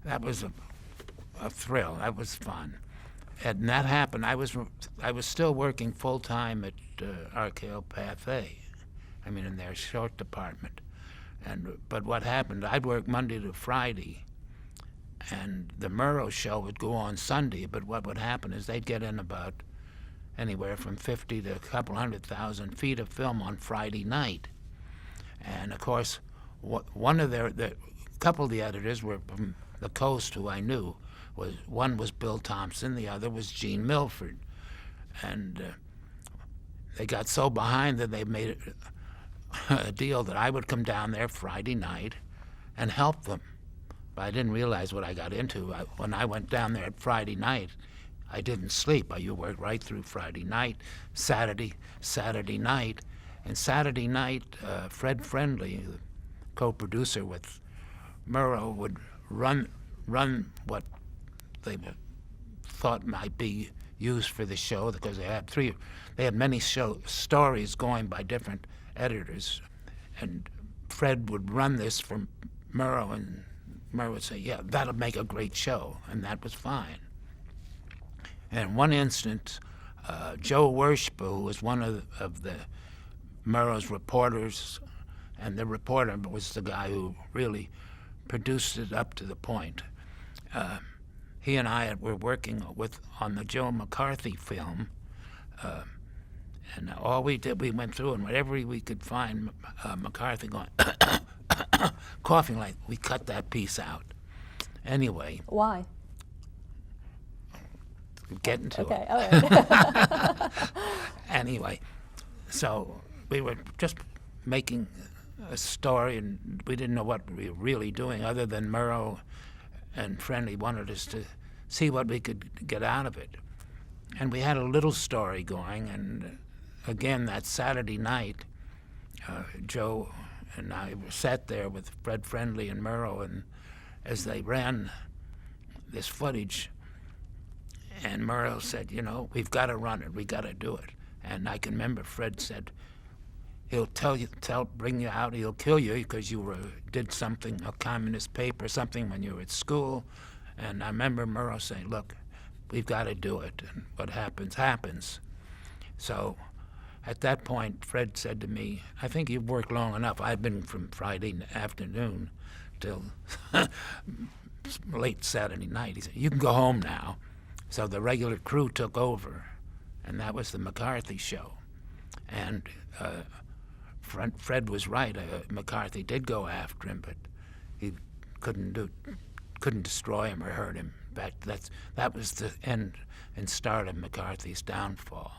that was a thrill. That was fun. And that happened. I was still working full time at RKO Pathé. I mean, in their short department. But what happened? I'd work Monday to Friday, and the Murrow show would go on Sunday. But what would happen is they'd get in about anywhere from 50 to a couple 100,000 feet of film on Friday night. And of course, one of the couple of the editors were from the coast who I knew. One was Bill Thompson, the other was Gene Milford. And they got so behind that they made a deal that I would come down there Friday night and help them. But I didn't realize what I got into. When I went down there at Friday night, I didn't sleep. I worked right through Friday night, Saturday night. And Saturday night, Fred Friendly, the co-producer with Murrow, would run what they thought might be used for the show, because they had many stories going by different editors, and Fred would run this for Murrow, and Murrow would say, "Yeah, that'll make a great show," and that was fine. And in one instance, Joe Wershba, who was one of the Murrow's reporters, and the reporter was the guy who really produced it up to the point. He and I were working on the Joe McCarthy film, and all we did, we went through, and whatever we could find McCarthy going, coughing like, we cut that piece out. Anyway. Why? Getting to okay. it. All right. Anyway, so we were just making a story, and we didn't know what we were really doing, other than Murrow and Friendly wanted us to see what we could get out of it. And we had a little story going, and again, that Saturday night, Joe and I sat there with Fred Friendly and Murrow, and as they ran this footage, and Murrow said, we've got to run it, we got to do it. And I can remember Fred said, he'll bring you out, he'll kill you because you did something, a communist paper, something when you were at school. And I remember Murrow saying, look, we've got to do it, and what happens, happens. So at that point, Fred said to me, I think you've worked long enough. I've been from Friday afternoon till late Saturday night. He said, you can go home now. So the regular crew took over, and that was the McCarthy show. And Fred was right. McCarthy did go after him, but he couldn't destroy him or hurt him. In fact, that was the end and start of McCarthy's downfall.